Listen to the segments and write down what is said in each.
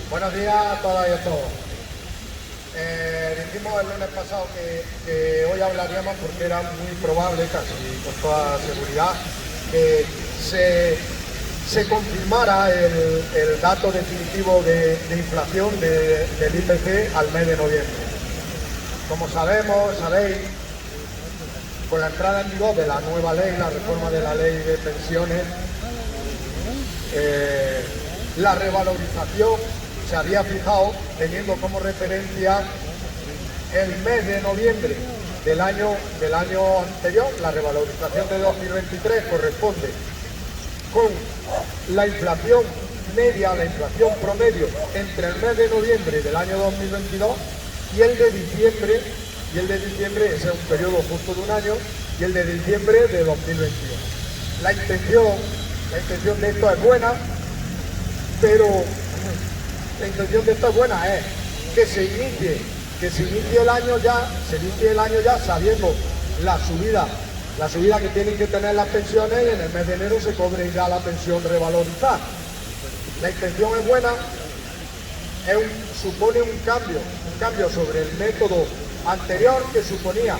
Buenos días a todas y a todos. Dijimos el lunes pasado que hoy hablaríamos porque era muy probable, casi con toda seguridad, que se confirmara el dato definitivo de inflación del IPC al mes de noviembre. Como sabéis, con la entrada en vigor de la nueva ley, la reforma de la ley de pensiones, la revalorización se había fijado teniendo como referencia el mes de noviembre del año anterior. La revalorización de 2023 corresponde con la inflación media, la inflación promedio entre el mes de noviembre del año 2022 y el de diciembre, ese es un periodo justo de un año, y el de diciembre de 2022. La intención de esto es buena, pero la intención de esto es buena, es que se inicie el año ya sabiendo la subida que tienen que tener las pensiones, y en el mes de enero se cobre ya la pensión revalorizada. La intención es buena, supone un cambio sobre el método anterior, que suponía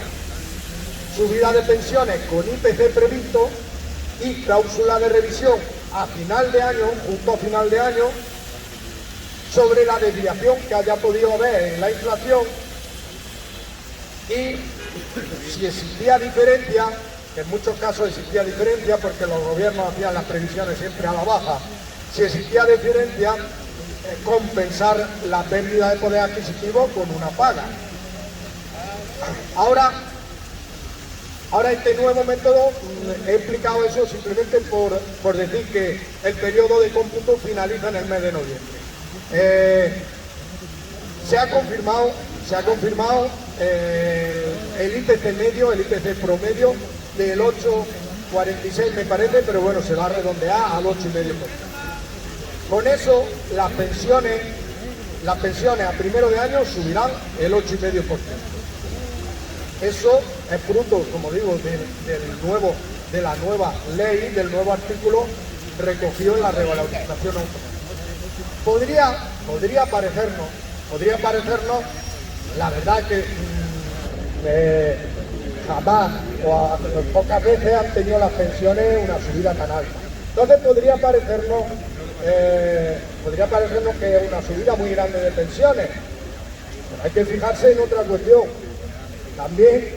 subida de pensiones con IPC previsto y cláusula de revisión a final de año, justo a final de año, sobre la desviación que haya podido haber en la inflación, y si existía diferencia, que en muchos casos existía diferencia porque los gobiernos hacían las previsiones siempre a la baja, si existía diferencia, compensar la pérdida de poder adquisitivo con una paga. Ahora este nuevo método, he explicado eso simplemente por decir que el periodo de cómputo finaliza en el mes de noviembre. Se ha confirmado el IPC medio, el IPC promedio del 8,46 me parece, pero bueno, se va a redondear al 8,5%. Con eso las pensiones a primero de año subirán el 8,5%. Eso es fruto, como digo, de la nueva ley, del nuevo artículo recogido en la revalorización automática. Podría parecernos, la verdad que jamás o pocas veces han tenido las pensiones una subida tan alta. Entonces podría parecernos que es una subida muy grande de pensiones, pero hay que fijarse en otra cuestión. También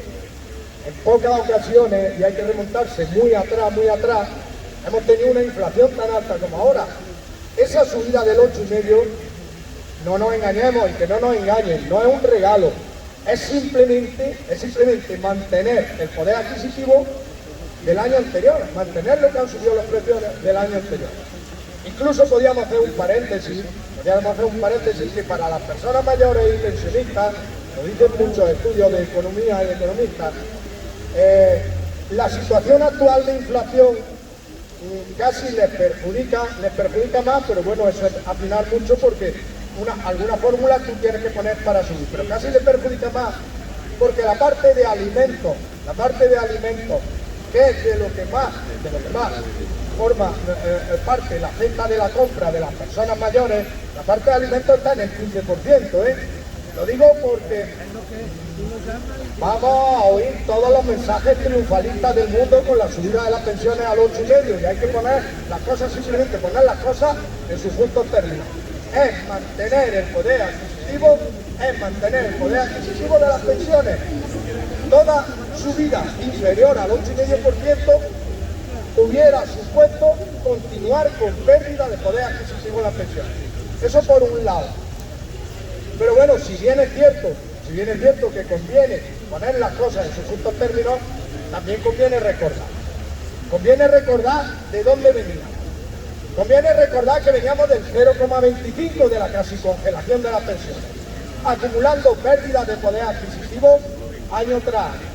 en pocas ocasiones, y hay que remontarse muy atrás, hemos tenido una inflación tan alta como ahora. Esa subida del 8,5%, no nos engañemos y que no nos engañen, no es un regalo, es simplemente mantener el poder adquisitivo del año anterior, mantener lo que han subido los precios del año anterior. Incluso podríamos hacer un paréntesis que para las personas mayores y pensionistas, lo dicen muchos estudios de economía y de economistas, la situación actual de inflación casi les perjudica más, pero bueno, eso es afinar mucho porque alguna fórmula tú tienes que poner para subir, pero casi les perjudica más porque la parte de alimentos, que es de lo que más forma parte la cesta de la compra de las personas mayores, la parte de alimentos está en el 15%, Lo digo porque vamos a oír todos los mensajes triunfalistas del mundo con la subida de las pensiones al 8,5%, y hay que poner las cosas, simplemente poner las cosas en sus justos términos. Es mantener el poder adquisitivo de las pensiones. Toda subida inferior al 8,5% hubiera supuesto continuar con pérdida de poder adquisitivo en las pensiones. Eso por un lado. Pero bueno, si bien es cierto que conviene poner las cosas en sus justos términos, también conviene recordar de dónde veníamos. Conviene recordar que veníamos del 0,25 de la casi congelación de las pensiones, acumulando pérdidas de poder adquisitivo año tras año.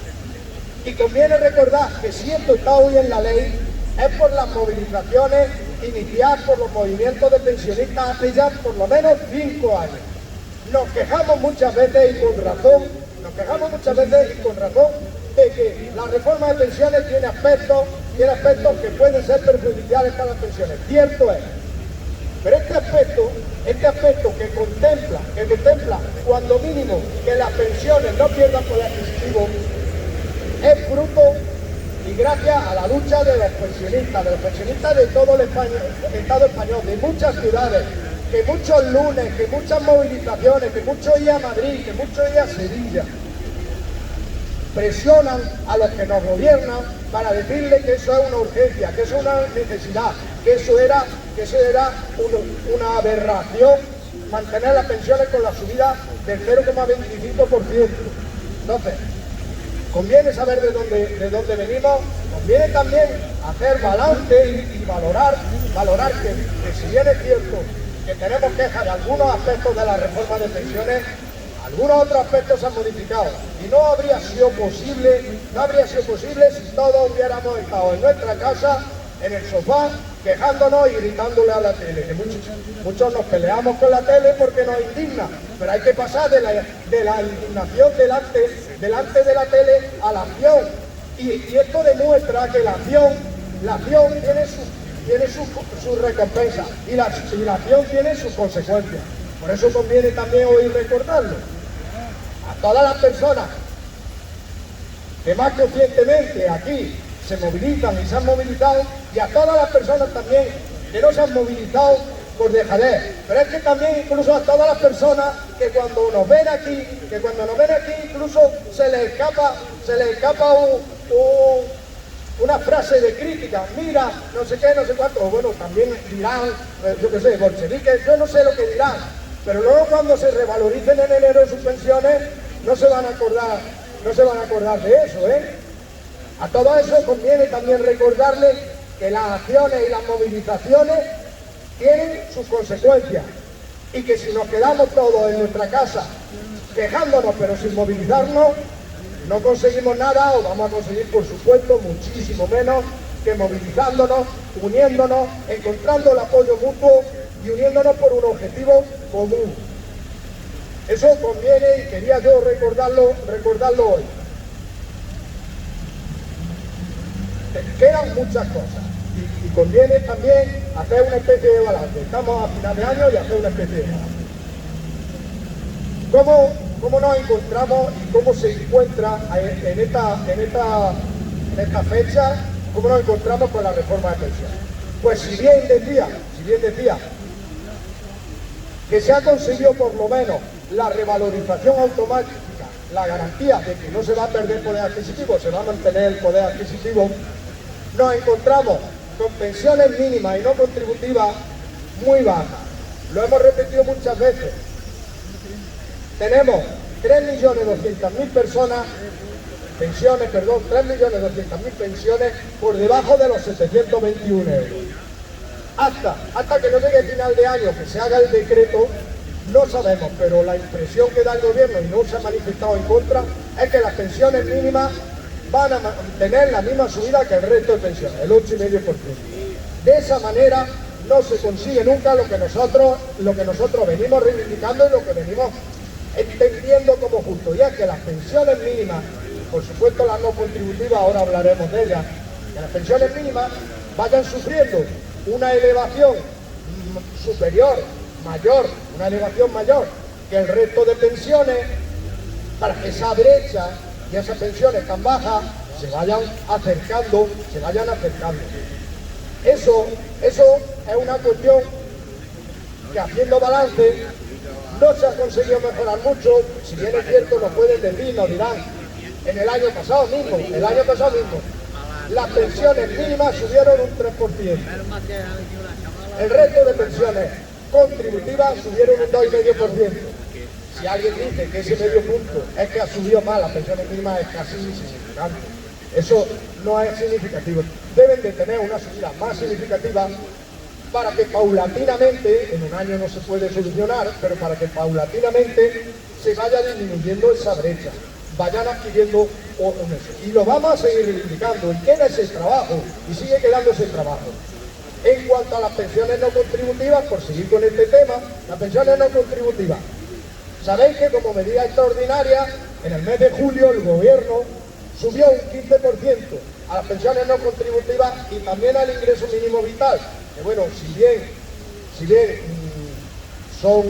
Y conviene recordar que si esto está hoy en la ley es por las movilizaciones iniciadas por los movimientos de pensionistas hace ya por lo menos 5 años. Nos quejamos muchas veces y con razón de que la reforma de pensiones tiene aspectos que pueden ser perjudiciales para las pensiones. Cierto es, Pero este aspecto que contempla cuando mínimo que las pensiones no pierdan poder adquisitivo, es fruto y gracias a la lucha de los pensionistas de todo el Estado español, de muchas ciudades, que muchos lunes, que muchas movilizaciones, que muchos ir a Madrid, que muchos ir a Sevilla, presionan a los que nos gobiernan para decirle que eso es una urgencia, que eso es una necesidad, que eso era una aberración mantener las pensiones con la subida del 0,25%. Entonces, conviene saber de dónde venimos, conviene también hacer balance y valorar que si bien es cierto que tenemos quejas de algunos aspectos de la reforma de pensiones, algunos otros aspectos se han modificado y no habría sido posible si todos hubiéramos estado en nuestra casa, en el sofá, quejándonos y gritándole a la tele. Que muchos nos peleamos con la tele porque nos indigna, pero hay que pasar de la indignación delante de la tele a la acción. Y esto demuestra que la acción tiene su recompensa y la acción tiene sus consecuencias. Por eso conviene también hoy recordarlo. A todas las personas que más conscientemente aquí se movilizan y se han movilizado, y a todas las personas también que no se han movilizado por dejadez, pero es que también incluso a todas las personas que cuando nos ven aquí incluso se les escapa una frase de crítica, mira, no sé qué, no sé cuánto, o bueno, también dirán, yo qué sé, bolcheviques, yo no sé lo que dirán, pero luego cuando se revaloricen en enero sus pensiones, no se van a acordar de eso, A todo eso conviene también recordarles que las acciones y las movilizaciones tienen sus consecuencias y que si nos quedamos todos en nuestra casa quejándonos pero sin movilizarnos, no conseguimos nada o vamos a conseguir, por supuesto, muchísimo menos que movilizándonos, uniéndonos, encontrando el apoyo mutuo y uniéndonos por un objetivo común. Eso conviene y quería yo recordarlo hoy. Quedan muchas cosas y conviene también hacer una especie de balance. Estamos a final de año y hacer una especie de balance. ¿Cómo nos encontramos y cómo se encuentra en esta fecha, cómo nos encontramos con la reforma de pensiones? Pues si bien decía que se ha conseguido por lo menos la revalorización automática, la garantía de que no se va a perder poder adquisitivo, se va a mantener el poder adquisitivo, nos encontramos con pensiones mínimas y no contributivas muy bajas. Lo hemos repetido muchas veces. Tenemos 3.200.000 personas, 3.200.000 pensiones por debajo de los 721 euros. Hasta que no llegue el final de año, que se haga el decreto, no sabemos, pero la impresión que da el gobierno, y no se ha manifestado en contra, es que las pensiones mínimas van a mantener la misma subida que el resto de pensiones, el 8,5%. De esa manera no se consigue nunca lo que nosotros venimos reivindicando y lo que venimos entendiendo como justo, y es que las pensiones mínimas, por supuesto las no contributivas, ahora hablaremos de ellas, que las pensiones mínimas vayan sufriendo una elevación una elevación mayor que el resto de pensiones, para que esa brecha y esas pensiones tan bajas se vayan acercando. Eso es una cuestión que, haciendo balance, no se ha conseguido mejorar mucho. Si bien es cierto, nos pueden decir, nos dirán, el año pasado mismo, las pensiones mínimas subieron un 3%. El resto de pensiones contributivas subieron un 2,5%. Si alguien dice que ese medio punto es que ha subido más las pensiones mínimas, es casi insignificante. Eso no es significativo. Deben de tener una subida más significativa para que paulatinamente, en un año no se puede solucionar, pero para que paulatinamente se vaya disminuyendo esa brecha, vayan adquiriendo un eso. Y lo vamos a seguir reivindicando, y queda ese trabajo, y sigue quedando ese trabajo. En cuanto a las pensiones no contributivas, por seguir con este tema, las pensiones no contributivas. Sabéis que como medida extraordinaria, en el mes de julio el gobierno subió un 15% a las pensiones no contributivas y también al ingreso mínimo vital. Que bueno, si si bien son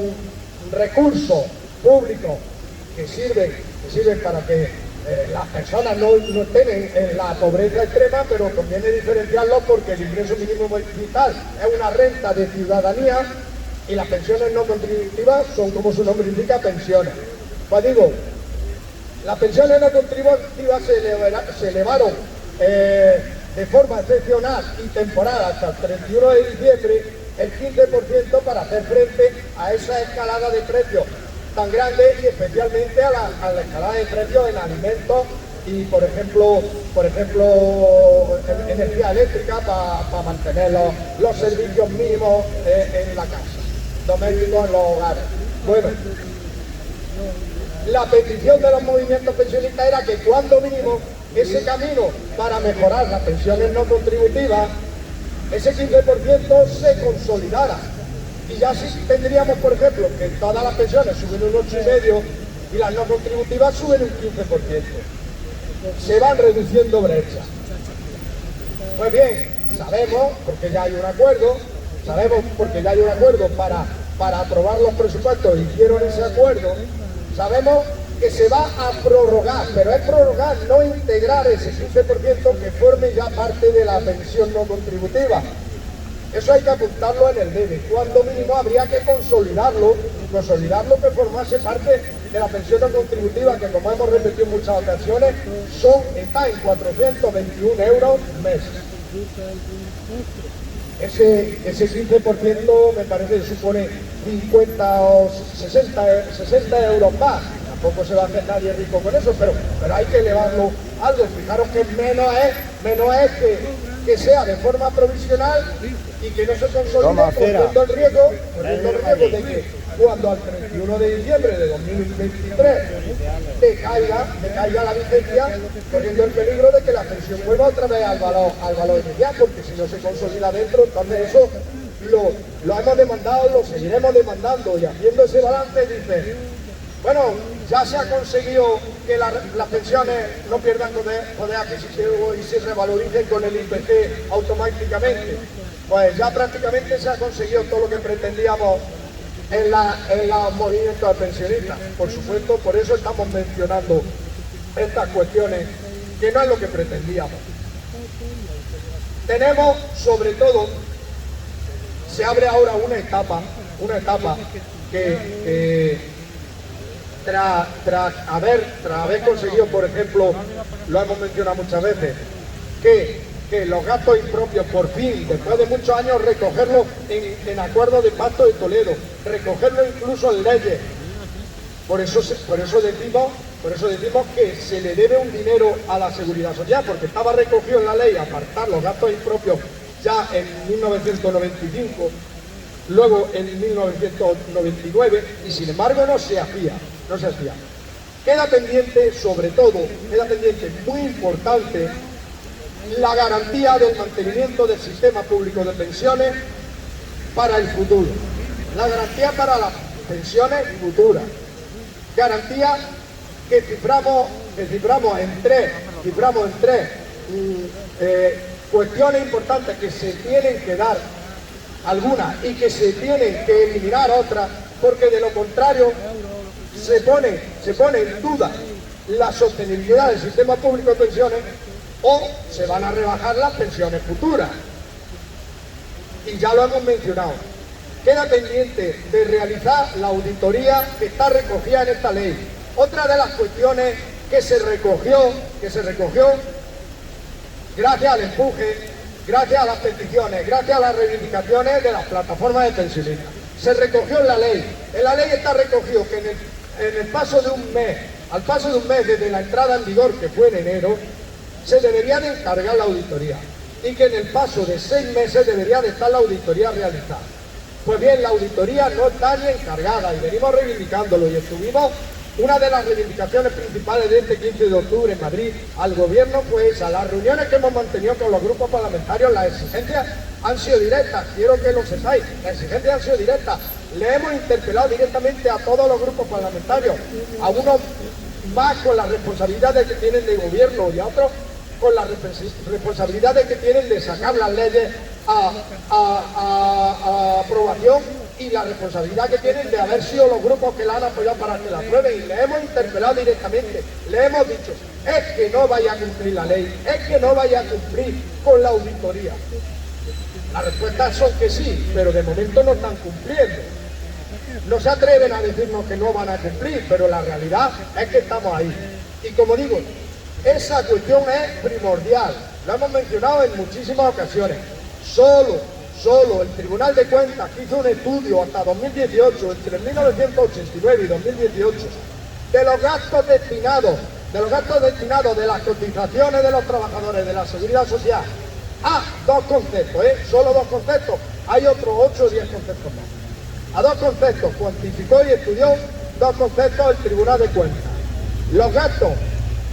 recursos públicos que sirven para que las personas no estén en la pobreza extrema, pero conviene diferenciarlo porque el ingreso mínimo vital es una renta de ciudadanía y las pensiones no contributivas son, como su nombre indica, pensiones. Pues digo, las pensiones no contributivas se elevaron de forma excepcional y temporal hasta el 31 de diciembre el 15% para hacer frente a esa escalada de precios tan grande y especialmente a la escalada de precios en alimentos y, por ejemplo, energía eléctrica para mantener los servicios mínimos en la casa, domésticos en los hogares. Bueno, la petición de los movimientos pensionistas era que cuando mínimo ese camino para mejorar las pensiones no contributivas, ese 15% se consolidara. Y ya sí tendríamos, por ejemplo, que todas las pensiones suben un 8,5% y las no contributivas suben un 15%. Se van reduciendo brechas. Pues bien, sabemos, porque ya hay un acuerdo, para aprobar los presupuestos, hicieron ese acuerdo, sabemos que se va a prorrogar, pero es prorrogar, no integrar ese 15% que forme ya parte de la pensión no contributiva. Eso hay que apuntarlo en el debe. Cuando mínimo habría que consolidarlo que formase parte de la pensión no contributiva, que como hemos repetido en muchas ocasiones, está en 421 euros mes. Ese 15% me parece que supone 50 o 60 euros más. Tampoco se va a hacer nadie rico con eso, pero hay que elevarlo algo. Fijaros que menos es que sea de forma provisional y que no se consolide, corriendo el riesgo de que cuando al 31 de diciembre de 2023 decaiga la vigencia, corriendo el peligro de que la pensión vuelva otra vez al valor inicial, porque si no se consolida dentro, entonces eso lo hemos demandado, lo seguiremos demandando, y haciendo ese balance dice, bueno, ya se ha conseguido que las pensiones no pierdan poder adquisitivo y se revaloricen con el IPC automáticamente. Pues ya prácticamente se ha conseguido todo lo que pretendíamos en los movimientos de pensionistas. Por supuesto, por eso estamos mencionando estas cuestiones, que no es lo que pretendíamos. Tenemos, sobre todo, se abre ahora una etapa que tras haber conseguido, por ejemplo, lo hemos mencionado muchas veces, que los gastos impropios, por fin, después de muchos años, recogerlos en acuerdo de Pacto de Toledo, recogerlo incluso en leyes. Por eso decimos que se le debe un dinero a la Seguridad Social, porque estaba recogido en la ley apartar los gastos impropios ya en 1995, luego en 1999, y sin embargo no se hacía. Queda pendiente, sobre todo, muy importante, la garantía del mantenimiento del sistema público de pensiones para el futuro. La garantía para las pensiones futuras. Garantía que ciframos en tres cuestiones importantes, que se tienen que dar algunas y que se tienen que eliminar otras, porque de lo contrario se pone en duda la sostenibilidad del sistema público de pensiones, o se van a rebajar las pensiones futuras. Y ya lo hemos mencionado. Queda pendiente de realizar la auditoría que está recogida en esta ley. Otra de las cuestiones que se recogió gracias al empuje, gracias a las peticiones, gracias a las reivindicaciones de las plataformas de pensionistas. Se recogió en la ley. En la ley está recogido que en el paso de un mes, al paso de un mes desde la entrada en vigor, que fue en enero, se debería de encargar la auditoría, y que en el paso de 6 meses debería de estar la auditoría realizada. Pues bien, la auditoría no está ni encargada, y venimos reivindicándolo, y estuvimos, una de las reivindicaciones principales de este 15 de octubre en Madrid al gobierno fue esa. Las reuniones que hemos mantenido con los grupos parlamentarios, las exigencias han sido directas, quiero que lo sepáis, las exigencias han sido directas. Le hemos interpelado directamente a todos los grupos parlamentarios, a unos más con las responsabilidades que tienen de gobierno y a otros con la responsabilidades que tienen de sacar las leyes a aprobación y la responsabilidad que tienen de haber sido los grupos que la han apoyado para que la aprueben, y le hemos interpelado directamente, le hemos dicho, es que no vaya a cumplir la ley, es que no vaya a cumplir con la auditoría. Las respuestas son que sí, pero de momento no están cumpliendo. No se atreven a decirnos que no van a cumplir, pero la realidad es que estamos ahí. Y como digo, esa cuestión es primordial, lo hemos mencionado en muchísimas ocasiones. Solo el Tribunal de Cuentas, que hizo un estudio hasta 2018, entre 1989 y 2018, de los gastos destinados de las cotizaciones de los trabajadores de la Seguridad Social a dos conceptos, solo dos conceptos, hay otros 8 o 10 conceptos más. A dos conceptos cuantificó y estudió dos conceptos el Tribunal de Cuentas: los gastos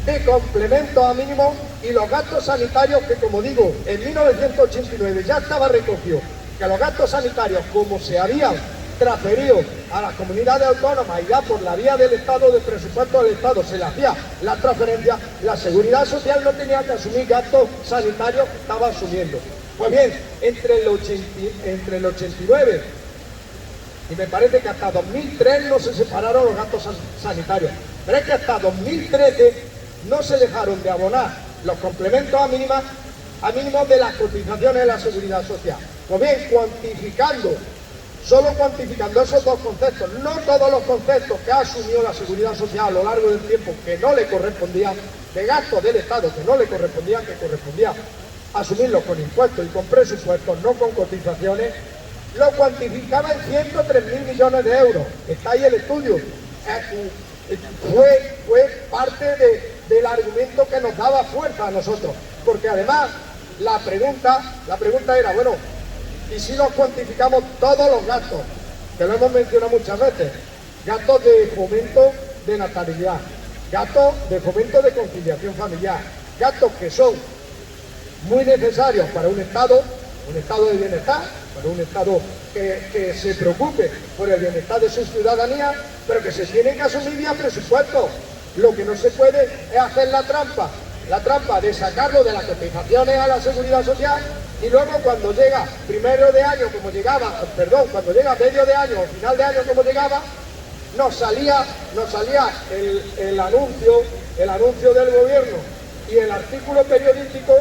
de complemento a mínimo y los gastos sanitarios, que, como digo, en 1989 ya estaba recogido que los gastos sanitarios, como se habían transferido a las comunidades autónomas y ya por la vía del Estado, del presupuesto del Estado, se le hacía la transferencia, la Seguridad Social no tenía que asumir gastos sanitarios que estaba asumiendo. Pues bien, entre el 89 y me parece que hasta 2003 no se separaron los gastos sanitarios, pero es que hasta 2013 no se dejaron de abonar los complementos a mínimos de las cotizaciones de la Seguridad Social. Pues bien, solo cuantificando esos dos conceptos, no todos los conceptos que ha asumido la Seguridad Social a lo largo del tiempo, que no le correspondían, de gastos del Estado que no le correspondían, que correspondía asumirlos con impuestos y con presupuestos, no con cotizaciones, lo cuantificaba en 103.000 millones de euros. Está ahí el estudio. Fue parte del argumento que nos daba fuerza a nosotros, porque además la pregunta era, bueno, y si nos cuantificamos todos los gastos, que lo hemos mencionado muchas veces, gastos de fomento de natalidad, gastos de fomento de conciliación familiar, gastos que son muy necesarios para un Estado de bienestar, para un Estado que se preocupe por el bienestar de su ciudadanía, pero que se tienen que asumir vía presupuesto. Lo que no se puede es hacer la trampa de sacarlo de las cotizaciones a la Seguridad Social, y luego cuando llega primero de año, cuando llega medio de año o final de año como llegaba, nos salía el anuncio del gobierno y el artículo periodístico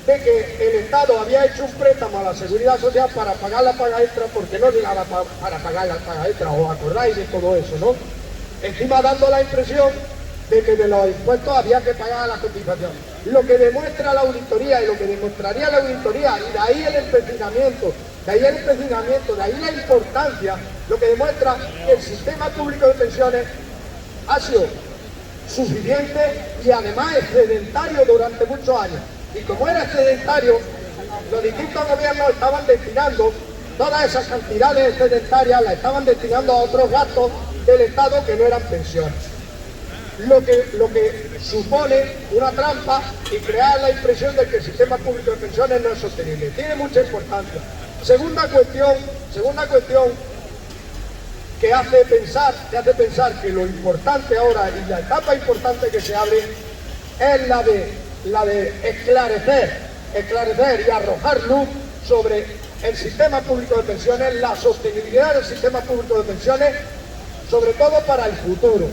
de que el Estado había hecho un préstamo a la Seguridad Social para pagar la paga extra, porque no llegaba para pagar la paga extra. ¿Os acordáis de todo eso, no? Encima dando la impresión de que de los impuestos había que pagar la cotización. Lo que demuestra la auditoría y lo que demostraría la auditoría, y de ahí el empecinamiento, de ahí la importancia, lo que demuestra que el sistema público de pensiones ha sido suficiente y además excedentario durante muchos años. Y como era excedentario, los distintos gobiernos estaban destinando todas esas cantidades excedentarias, las estaban destinando a otros gastos del Estado que no eran pensiones. Lo que supone una trampa y crear la impresión de que el sistema público de pensiones no es sostenible. Tiene mucha importancia. Segunda cuestión que hace pensar que lo importante ahora y la etapa importante que se abre es la de esclarecer y arrojar luz sobre el sistema público de pensiones, la sostenibilidad del sistema público de pensiones, sobre todo para el futuro.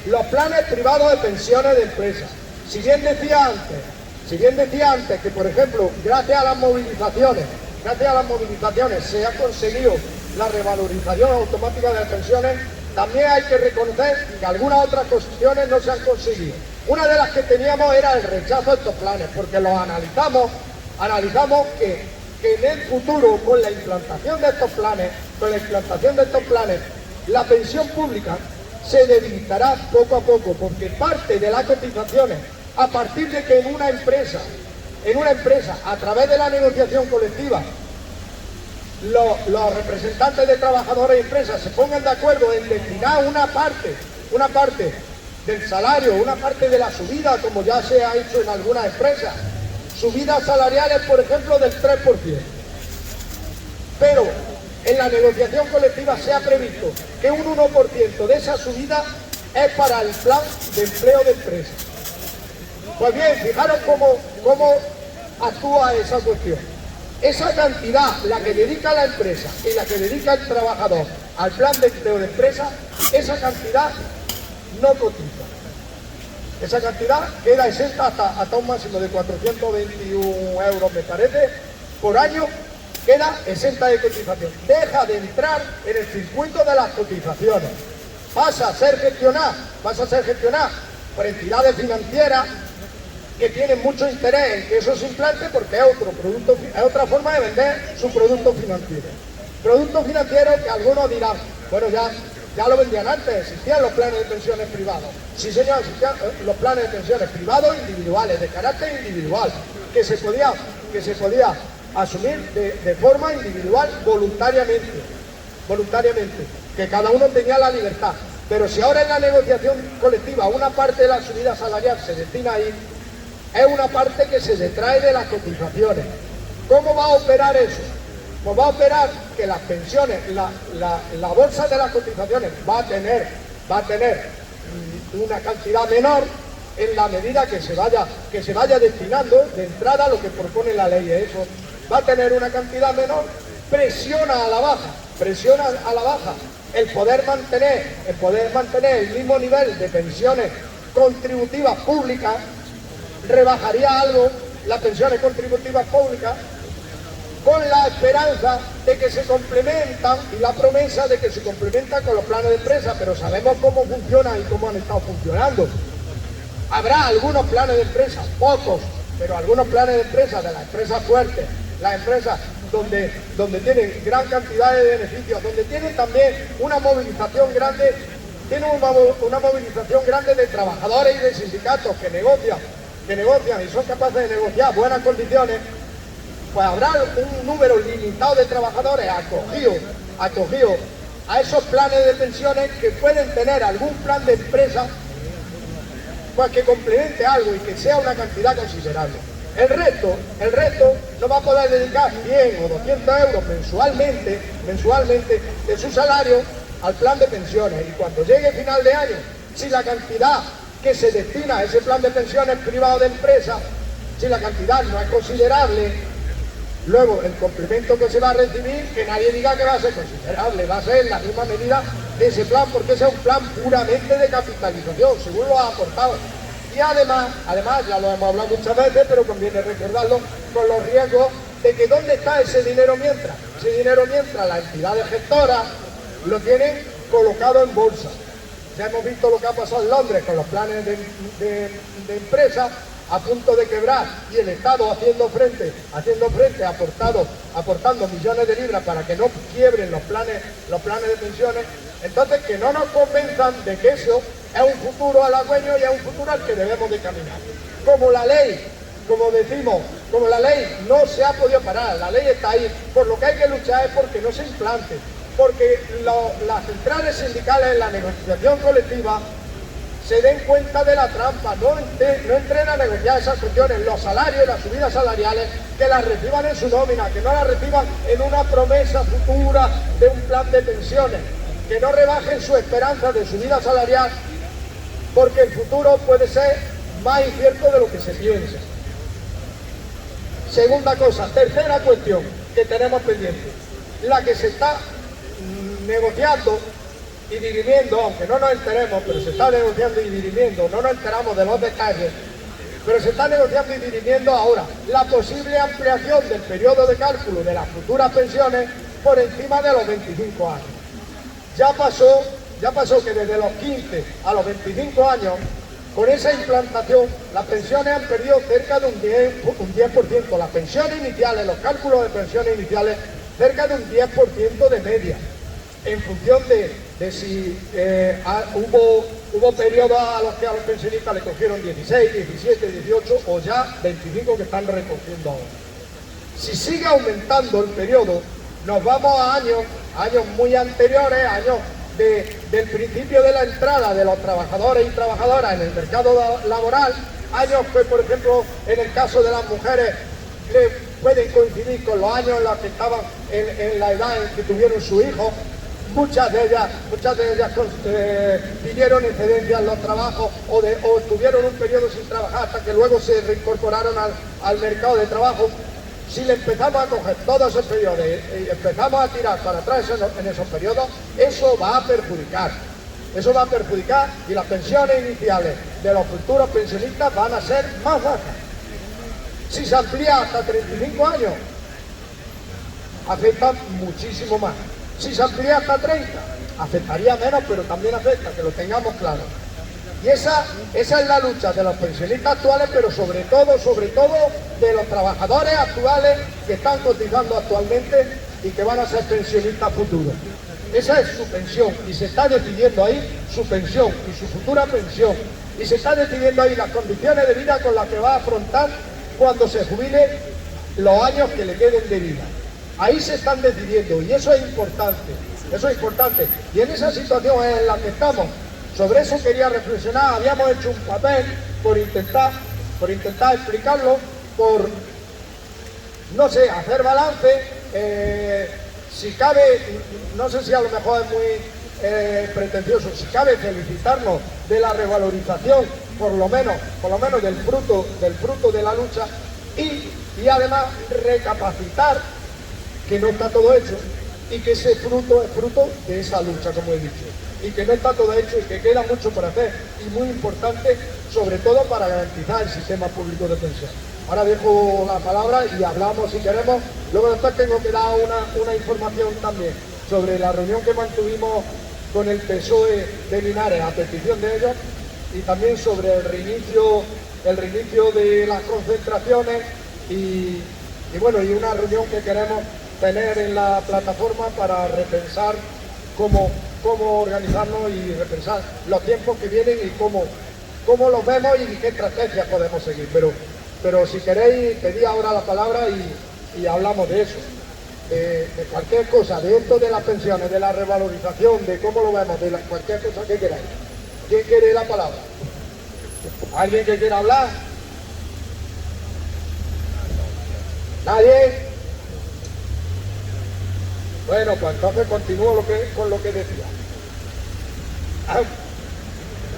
Los planes privados de pensiones de empresas. Si bien decía antes que, por ejemplo, gracias a las movilizaciones se ha conseguido la revalorización automática de las pensiones, también hay que reconocer que algunas otras cuestiones no se han conseguido. Una de las que teníamos era el rechazo a estos planes, porque los analizamos que en el futuro, con la implantación de estos planes, la pensión pública se debilitará poco a poco, porque parte de las cotizaciones, a partir de que en una empresa, a través de la negociación colectiva, los representantes de trabajadores y empresas se pongan de acuerdo en destinar una parte del salario, una parte de la subida, como ya se ha hecho en algunas empresas, subidas salariales, por ejemplo, del 3%. Pero en la negociación colectiva se ha previsto que un 1% de esa subida es para el plan de empleo de empresas. Pues bien, fijaros cómo actúa esa cuestión. Esa cantidad, la que dedica la empresa y la que dedica el trabajador al plan de empleo de empresa, esa cantidad no cotiza. Esa cantidad queda exenta hasta un máximo de 421 euros, me parece, por año, queda exenta de cotización. Deja de entrar en el circuito de las cotizaciones. Pasa a ser gestionada por entidades financieras que tienen mucho interés en que eso se implante porque es otra forma de vender su producto financiero. Producto financiero que algunos dirán, bueno, ya lo vendían antes, existían los planes de pensiones privados. Sí, señor, existían los planes de pensiones privados individuales, de carácter individual, que se podía asumir de forma individual voluntariamente, que cada uno tenía la libertad. Pero si ahora en la negociación colectiva una parte de la subida salarial se destina ahí, es una parte que se detrae de las cotizaciones. ¿Cómo va a operar eso? Pues va a operar que las pensiones, la bolsa de las cotizaciones va a tener una cantidad menor en la medida que se vaya destinando de entrada a lo que propone la ley. Eso va a tener una cantidad menor, presiona a la baja el poder mantener el mismo nivel de pensiones contributivas públicas. Rebajaría algo las pensiones contributivas públicas con la esperanza de que se complementan y la promesa de que se complementan con los planes de empresa, pero sabemos cómo funcionan y cómo han estado funcionando. Habrá algunos planes de empresa, pocos, pero algunos planes de empresa, de las empresas fuertes, las empresas donde tienen gran cantidad de beneficios, donde tienen también una movilización grande, de trabajadores y de sindicatos que negocian y son capaces de negociar buenas condiciones, pues habrá un número limitado de trabajadores acogidos a esos planes de pensiones que pueden tener algún plan de empresa pues que complemente algo y que sea una cantidad considerable. El resto no va a poder dedicar 100 o 200 euros mensualmente de su salario al plan de pensiones, y cuando llegue final de año, si la cantidad que se destina a ese plan de pensiones privado de empresa, si la cantidad no es considerable, luego el complemento que se va a recibir, que nadie diga que va a ser considerable, va a ser en la misma medida de ese plan, porque ese es un plan puramente de capitalización, según lo ha aportado. Y además, ya lo hemos hablado muchas veces, pero conviene recordarlo, con los riesgos de que ¿dónde está ese dinero mientras? Ese dinero mientras las entidades gestoras lo tienen colocado en bolsa. Ya hemos visto lo que ha pasado en Londres con los planes de empresas a punto de quebrar y el Estado haciendo frente, aportando millones de libras para que no quiebren los planes de pensiones. Entonces, que no nos convenzan de que eso es un futuro halagüeño y es un futuro al que debemos de caminar. Como la ley, como la ley no se ha podido parar, la ley está ahí, por lo que hay que luchar es porque no se implante, porque las centrales sindicales en la negociación colectiva se den cuenta de la trampa, no entren a negociar esas cuestiones, los salarios y las subidas salariales, que las reciban en su nómina, que no las reciban en una promesa futura de un plan de pensiones, que no rebajen su esperanza de subida salarial, porque el futuro puede ser más incierto de lo que se piensa. Segunda cosa, tercera cuestión que tenemos pendiente, la que se está negociando y dirimiendo, aunque no nos enteremos, pero se está negociando y dirimiendo, no nos enteramos de los detalles, pero se está negociando y dirimiendo ahora la posible ampliación del periodo de cálculo de las futuras pensiones por encima de los 25 años. Ya pasó que desde los 15 a los 25 años, con esa implantación, las pensiones han perdido cerca de un 10%, las pensiones iniciales, los cálculos de pensiones iniciales, cerca de un 10% de media, en función de si hubo periodos a los que a los pensionistas le cogieron 16, 17, 18 o ya 25 que están recogiendo ahora. Si sigue aumentando el periodo, nos vamos a años muy anteriores, años del principio de la entrada de los trabajadores y trabajadoras en el mercado laboral, años que, por ejemplo, en el caso de las mujeres, pueden coincidir con los años en los que estaban en la edad en que tuvieron su hijo, muchas de ellas pidieron excedencia en los trabajos o tuvieron un periodo sin trabajar hasta que luego se reincorporaron al mercado de trabajo. Si le empezamos a coger todos esos periodos y empezamos a tirar para atrás en esos periodos, eso va a perjudicar. Eso va a perjudicar y las pensiones iniciales de los futuros pensionistas van a ser más bajas. Si se amplía hasta 35 años, afecta muchísimo más. Si se amplía hasta 30, afectaría menos, pero también afecta, que lo tengamos claro. Y esa es la lucha de los pensionistas actuales, pero sobre todo de los trabajadores actuales que están cotizando actualmente y que van a ser pensionistas futuros. Esa es su pensión y se está decidiendo ahí su pensión y su futura pensión. Y se está decidiendo ahí las condiciones de vida con las que va a afrontar cuando se jubile los años que le queden de vida. Ahí se están decidiendo y eso es importante, eso es importante. Y en esa situación en la que estamos, sobre eso quería reflexionar. Habíamos hecho un papel por intentar explicarlo, por, no sé, hacer balance, si cabe, no sé si a lo mejor es muy pretencioso, si cabe felicitarnos de la revalorización, por lo menos del fruto de la lucha y además recapacitar que no está todo hecho y que ese fruto es fruto de esa lucha, como he dicho, y que no está todo hecho y que queda mucho por hacer y muy importante, sobre todo para garantizar el sistema público de pensión. Ahora dejo la palabra y hablamos si queremos. Luego después tengo que dar una información también sobre la reunión que mantuvimos con el PSOE de Linares a petición de ellos y también sobre el reinicio de las concentraciones y bueno, y una reunión que queremos tener en la plataforma para repensar cómo organizarnos y repensar los tiempos que vienen y cómo los vemos y qué estrategias podemos seguir. Pero si queréis, pedí ahora la palabra y hablamos de eso, de cualquier cosa, de esto de las pensiones, de la revalorización, de cómo lo vemos, de cualquier cosa que queráis. ¿Quién quiere la palabra? ¿Alguien que quiera hablar? ¿Nadie? Bueno, pues entonces continúo con lo que decía.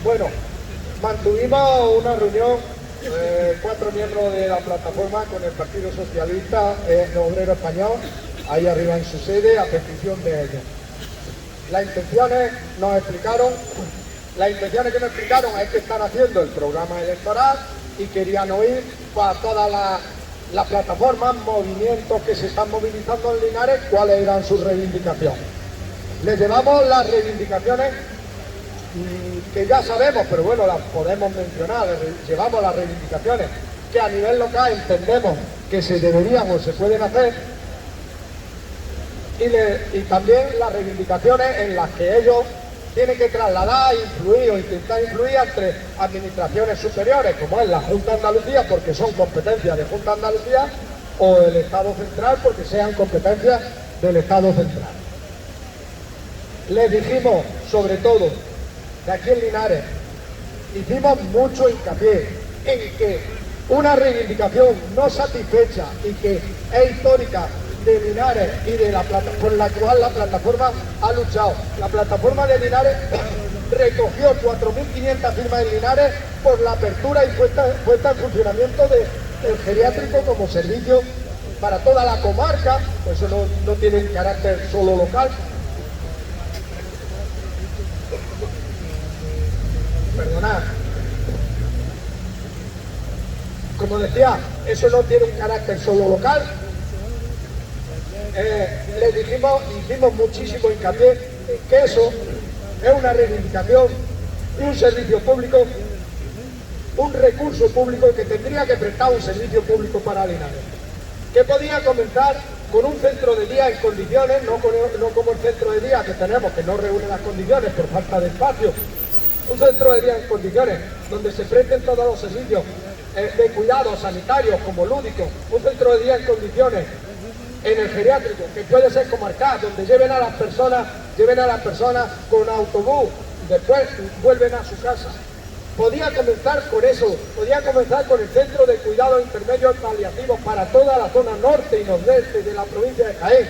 Bueno, mantuvimos una reunión, 4 miembros de la plataforma con el Partido Socialista Obrero Español, ahí arriba en su sede, a petición de ellos. Las intenciones que nos explicaron es que están haciendo el programa electoral y querían oír para todas las plataformas, movimientos que se están movilizando en Linares, cuáles eran sus reivindicaciones. Les llevamos las reivindicaciones que ya sabemos, pero bueno, las podemos mencionar. Llevamos las reivindicaciones que a nivel local entendemos que se deberían o se pueden hacer y también las reivindicaciones en las que ellos tienen que trasladar, influir o intentar influir entre administraciones superiores, como es la Junta de Andalucía, porque son competencias de Junta de Andalucía, o el Estado Central, porque sean competencias del Estado Central. Les dijimos, sobre todo, de aquí en Linares, hicimos mucho hincapié en que una reivindicación no satisfecha y que es histórica de Linares y por la cual la plataforma ha luchado. La plataforma de Linares recogió 4.500 firmas en Linares por la apertura y puesta en funcionamiento del geriátrico como servicio para toda la comarca. Pues eso no tiene un carácter solo local. Perdonad. Como decía, eso no tiene un carácter solo local. Les hicimos muchísimo hincapié en que eso es una reivindicación de un servicio público, un recurso público que tendría que prestar un servicio público para Linares, que podía comenzar con un centro de día en condiciones, no como el centro de día que tenemos, que no reúne las condiciones por falta de espacio, un centro de día en condiciones donde se presten todos los servicios de cuidados sanitarios como lúdicos, un centro de día en condiciones en el geriátrico, que puede ser comarcal, donde lleven a las personas con autobús y después vuelven a su casa. Podía comenzar con eso, podía comenzar con el centro de cuidados intermedios paliativos para toda la zona norte y nordeste de la provincia de Jaén,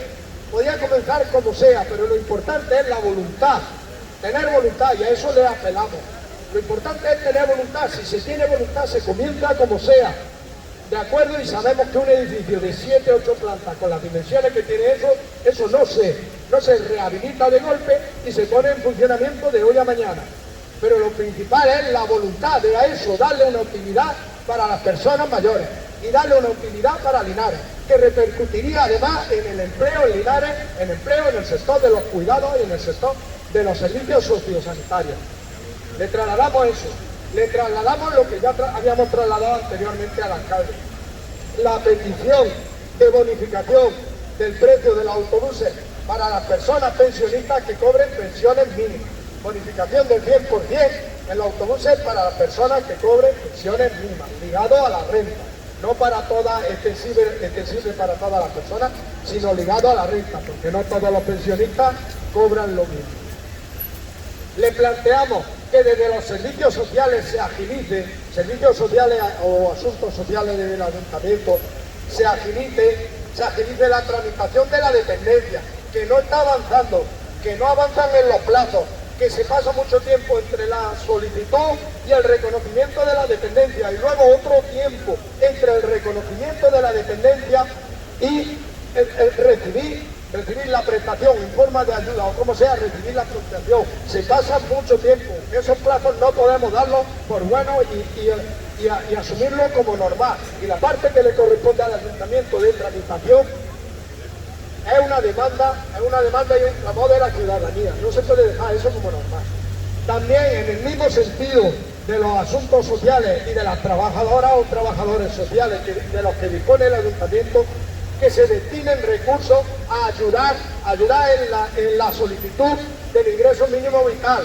podía comenzar como sea, pero lo importante es la voluntad, tener voluntad, y a eso le apelamos. Lo importante es tener voluntad. Si se tiene voluntad, se comienza como sea, ¿de acuerdo? Y sabemos que un edificio de 7 o 8 plantas, con las dimensiones que tiene eso no se rehabilita de golpe y se pone en funcionamiento de hoy a mañana. Pero lo principal es la voluntad de a eso, darle una utilidad para las personas mayores y darle una utilidad para Linares, que repercutiría además en el empleo en Linares, en el sector de los cuidados y en el sector de los servicios sociosanitarios. Le trasladamos eso, le trasladamos lo que ya habíamos trasladado anteriormente al alcalde. La petición de bonificación del precio de los autobuses para las personas pensionistas que cobren pensiones mínimas. Bonificación del 100% en los autobuses para las personas que cobren pensiones mínimas, ligado a la renta. No para todas, extensible para todas las personas, sino ligado a la renta, porque no todos los pensionistas cobran lo mismo. Le planteamos que desde los servicios sociales se agilice, servicios sociales o asuntos sociales del ayuntamiento, se agilice la tramitación de la dependencia, que no está avanzando, que no avanzan en los plazos, que se pasa mucho tiempo entre la solicitud y el reconocimiento de la dependencia, y luego otro tiempo entre el reconocimiento de la dependencia y el recibir la prestación en forma de ayuda, o como sea, recibir la prestación. Se pasa mucho tiempo. Esos plazos no podemos darlos por buenos y asumirlo como normal. Y la parte que le corresponde al ayuntamiento de tramitación es una demanda y un clamor de la ciudadanía. No se puede dejar eso como normal. También en el mismo sentido de los asuntos sociales y de las trabajadoras o trabajadores sociales de los que dispone el ayuntamiento, que se destinen recursos a ayudar en la solicitud del ingreso mínimo vital.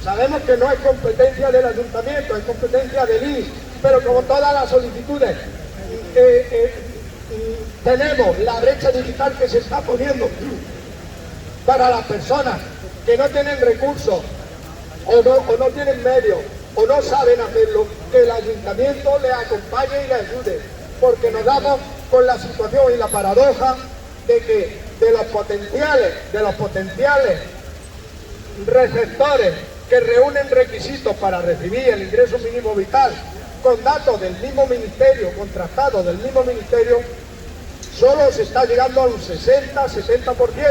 Sabemos que no es competencia del ayuntamiento, es competencia del INS, pero como todas las solicitudes, tenemos la brecha digital que se está poniendo para las personas que no tienen recursos o no tienen medios o no saben hacerlo, que el ayuntamiento les acompañe y les ayude, porque nos damos con la situación y la paradoja de que de los potenciales receptores que reúnen requisitos para recibir el ingreso mínimo vital con datos del mismo ministerio, contrastados del mismo ministerio, solo se está llegando a un 60-70%.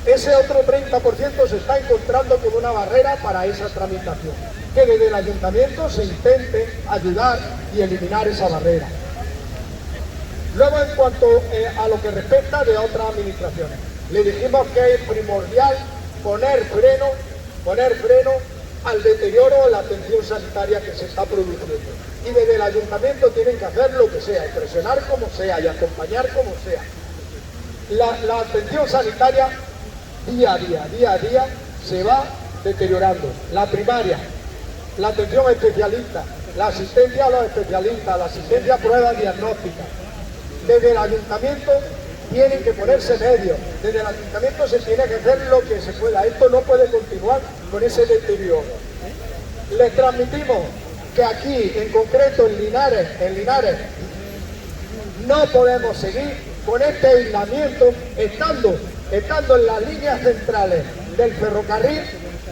Ese otro 30% se está encontrando con una barrera para esa tramitación. Que desde el ayuntamiento se intente ayudar y eliminar esa barrera. Luego, en cuanto a lo que respecta de otras administraciones, le dijimos que es primordial poner freno al deterioro de la atención sanitaria que se está produciendo. Y desde el ayuntamiento tienen que hacer lo que sea, y presionar como sea y acompañar como sea. La atención sanitaria día a día se va deteriorando. La primaria, la atención especialista, la asistencia a los especialistas, la asistencia a pruebas diagnósticas. Desde el ayuntamiento tienen que ponerse medios, desde el ayuntamiento se tiene que hacer lo que se pueda. Esto no puede continuar con ese deterioro. Les transmitimos que aquí, en concreto en Linares, no podemos seguir con este aislamiento, estando en las líneas centrales del ferrocarril,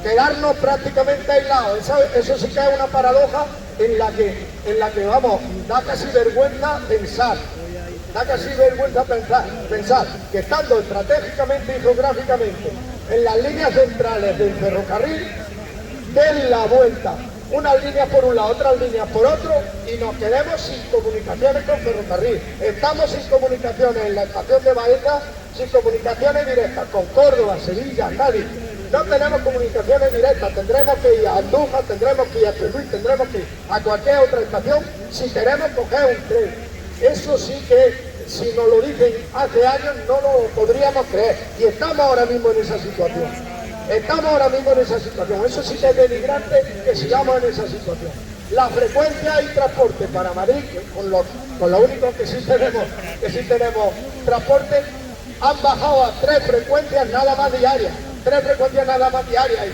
quedarnos prácticamente aislados. Eso sí que es una paradoja en la que vamos, da casi vergüenza pensar. Da casi vergüenza pensar que estando estratégicamente y geográficamente en las líneas centrales del ferrocarril, den la vuelta, unas líneas por un lado, otras líneas por otro, y nos quedemos sin comunicaciones con ferrocarril. Estamos sin comunicaciones en la estación de Baeza, sin comunicaciones directas con Córdoba, Sevilla, Cádiz. No tenemos comunicaciones directas, tendremos que ir a Andújar, tendremos que ir a Teruel, tendremos que ir a cualquier otra estación si queremos coger un tren. Eso sí que, si nos lo dicen hace años, no lo podríamos creer. Y estamos ahora mismo en esa situación. Eso sí que es denigrante que sigamos en esa situación. La frecuencia y transporte para Madrid, con lo único que sí tenemos transporte, han bajado a 3 frecuencias nada más diarias. 3 frecuencias nada más diarias,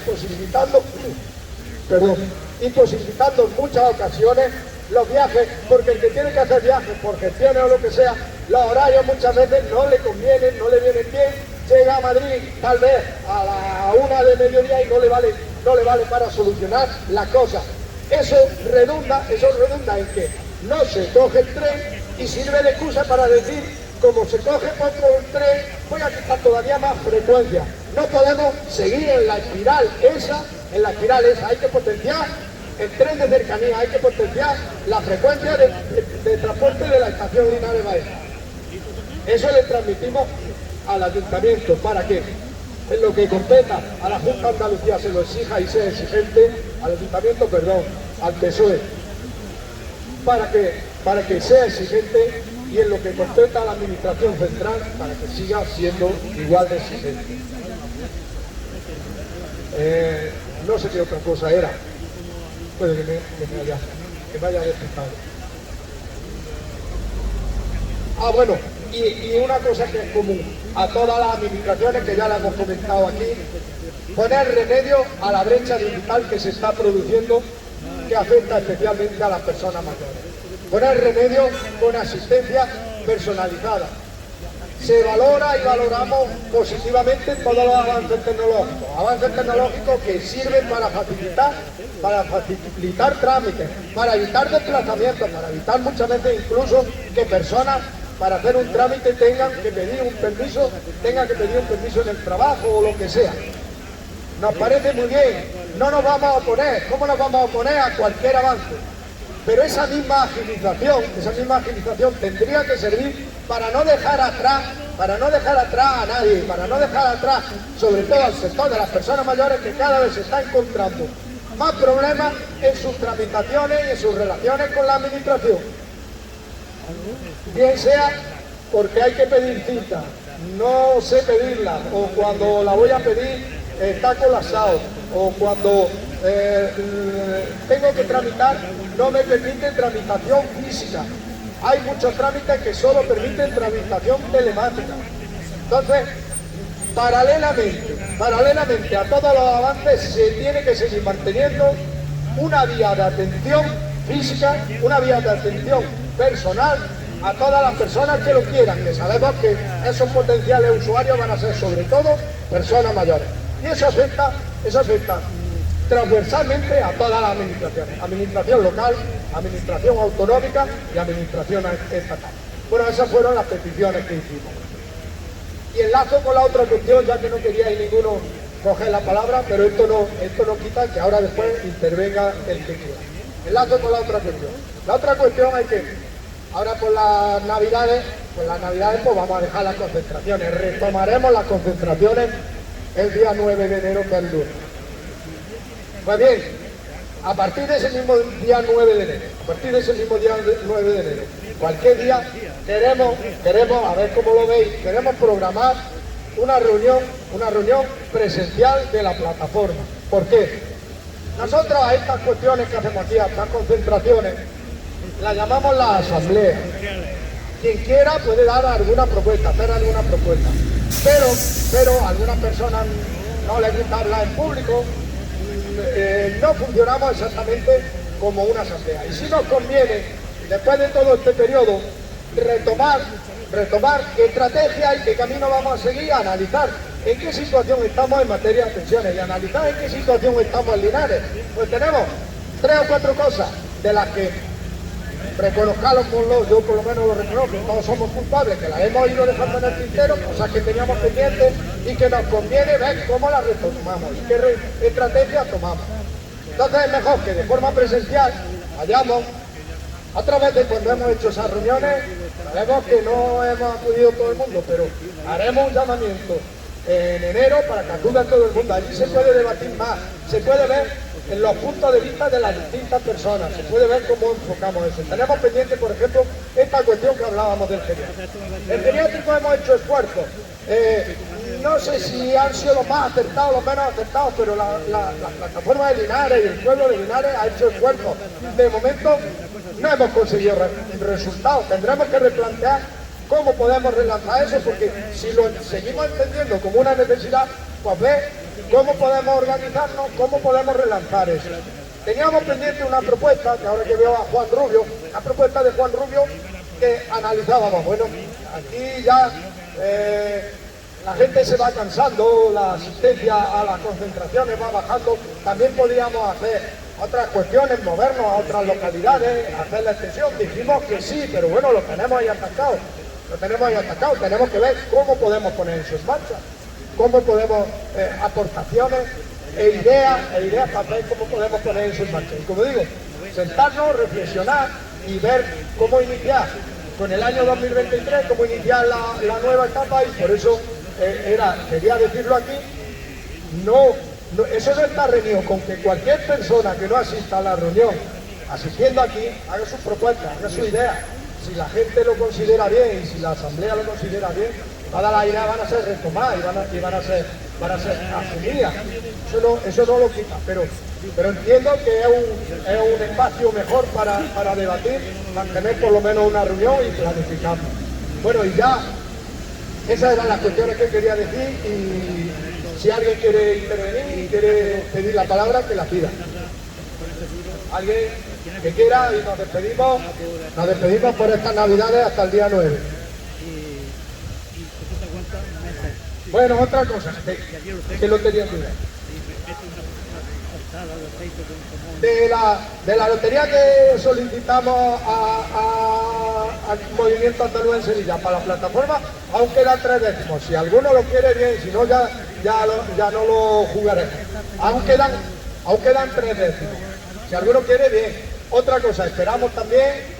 imposibilitando en muchas ocasiones los viajes, porque el que tiene que hacer viajes por gestiones o lo que sea, los horarios muchas veces no le convienen, no le vienen bien, llega a Madrid tal vez a la 1 de mediodía y no le vale para solucionar la cosa. Eso redunda en que no se coge el tren y sirve de excusa para decir, como se coge poco el tren, voy a quitar todavía más frecuencia. No podemos seguir en la espiral esa, hay que potenciar el tren de cercanía, hay que potenciar la frecuencia de transporte de la estación Linares Baeza. Eso le transmitimos al ayuntamiento para que en lo que competa a la Junta de Andalucía se lo exija y sea exigente, al ayuntamiento, perdón, al PSOE, para que sea exigente, y en lo que competa a la administración central para que siga siendo igual de exigente. No sé qué otra cosa era. Puede que me haya despistado. Bueno, y una cosa que es común a todas las administraciones, que ya la hemos comentado aquí, poner remedio a la brecha digital que se está produciendo, que afecta especialmente a las personas mayores. Poner remedio con asistencia personalizada. Se valora y valoramos positivamente todos los avances tecnológicos que sirven para facilitar trámites, para evitar desplazamientos, para evitar muchas veces incluso que personas para hacer un trámite tengan que pedir un permiso en el trabajo o lo que sea. Nos parece muy bien, no nos vamos a oponer, ¿cómo nos vamos a oponer a cualquier avance? Pero esa misma agilización tendría que servir para no dejar atrás a nadie, para no dejar atrás sobre todo al sector de las personas mayores, que cada vez se está encontrando más problemas en sus tramitaciones y en sus relaciones con la administración. Bien sea porque hay que pedir cita, no sé pedirla, o cuando la voy a pedir está colapsado, o cuando tengo que tramitar no me permite tramitación física. Hay muchos trámites que solo permiten tramitación telemática. Entonces, paralelamente a todos los avances, se tiene que seguir manteniendo una vía de atención física, una vía de atención personal a todas las personas que lo quieran, que sabemos que esos potenciales usuarios van a ser sobre todo personas mayores. Y eso afecta transversalmente a todas las administraciones, administración local, administración autonómica y administración estatal. Bueno, esas fueron las peticiones que hicimos. Y enlazo con la otra cuestión, ya que no queríais ninguno coger la palabra, pero esto no quita que ahora después intervenga el que quiera. Enlazo con la otra cuestión. La otra cuestión es que ahora por las navidades pues vamos a dejar las concentraciones, retomaremos las concentraciones el día 9 de enero, que es el lunes. Pues bien, a partir de ese mismo día 9 de enero, cualquier día queremos, a ver cómo lo veis, queremos programar una reunión presencial de la plataforma. ¿Por qué? Nosotros a estas cuestiones que hacemos aquí, a estas concentraciones, las llamamos la asamblea. Quien quiera puede dar alguna propuesta, hacer alguna propuesta. Pero a algunas personas no les gusta hablar en público, no funcionamos exactamente como una asamblea. Y si nos conviene, después de todo este periodo, retomar qué estrategia y qué camino vamos a seguir, a analizar en qué situación estamos en materia de pensiones y analizar en qué situación estamos en Linares. Pues tenemos 3 o 4 cosas de las que reconozcámoslo, yo por lo menos lo reconozco, todos somos culpables, que las hemos ido dejando en el tintero, cosas que teníamos pendientes y que nos conviene ver cómo las retomamos y qué estrategias tomamos. Entonces es mejor que de forma presencial vayamos, a través de cuando hemos hecho esas reuniones, sabemos que no hemos acudido todo el mundo, pero haremos un llamamiento en enero para que acuda todo el mundo. Allí se puede debatir más, se puede ver en los puntos de vista de las distintas personas, se puede ver cómo enfocamos eso. Tenemos pendiente, por ejemplo, esta cuestión que hablábamos del geriátrico. El geriátrico hemos hecho esfuerzos, no sé si han sido los más acertados, los menos acertados, pero la plataforma de Linares y el pueblo de Linares ha hecho esfuerzos. De momento no hemos conseguido resultados, tendremos que replantear cómo podemos relanzar eso, porque si lo seguimos entendiendo como una necesidad, pues ve cómo podemos organizarnos, cómo podemos relanzar eso. Teníamos pendiente una propuesta, que ahora que veo a Juan Rubio, la propuesta de Juan Rubio que analizábamos. Bueno, aquí ya la gente se va cansando, la asistencia a las concentraciones va bajando. También podríamos hacer otras cuestiones, movernos a otras localidades, hacer la extensión. Dijimos que sí, pero bueno, lo tenemos ahí atacado. Tenemos que ver cómo podemos poner eso en marcha, cómo podemos, aportaciones e ideas para ver cómo podemos poner eso en marcha. Y como digo, sentarnos, reflexionar y ver cómo iniciar con el año 2023, cómo iniciar la nueva etapa. Y por eso quería decirlo aquí. Eso no está reunido con que cualquier persona que no asista a la reunión, asistiendo aquí, haga sus propuestas, haga su idea. Si la gente lo considera bien y si la asamblea lo considera bien, todas las ideas van a ser retomadas y van a ser asumidas. Eso no lo quita, pero entiendo que es un espacio mejor para debatir, mantener por lo menos una reunión y planificarlo. Bueno, y ya, esas eran las cuestiones que quería decir, y si alguien quiere intervenir y quiere pedir la palabra, que la pida. ¿Alguien que quiera? Y nos despedimos por estas Navidades hasta el día 9. Bueno, otra cosa, que lo tenía que ver. De la lotería que solicitamos al Movimiento Andaluz en Sevilla para la plataforma, aún quedan 3 décimos. Si alguno lo quiere, bien, si no, ya no lo jugaremos. Aún quedan 3 décimos. Si alguno quiere, bien. Otra cosa, esperamos también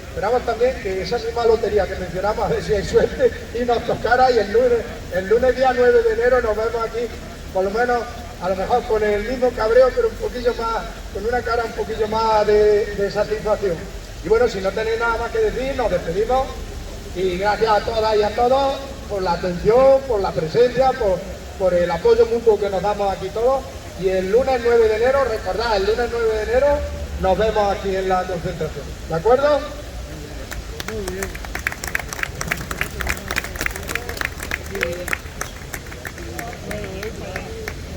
que esa misma lotería que mencionamos, a ver si hay suerte y nos tocara, y el lunes día 9 de enero nos vemos aquí, por lo menos, a lo mejor con el mismo cabreo, pero un poquillo más, con una cara un poquillo más de satisfacción. Y bueno, si no tenéis nada más que decir, nos despedimos, y gracias a todas y a todos por la atención, por la presencia, por el apoyo mutuo que nos damos aquí todos. Y el lunes 9 de enero, recordad, el lunes 9 de enero nos vemos aquí en la concentración. ¿De acuerdo? Muy bien.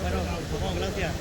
Bueno, gracias.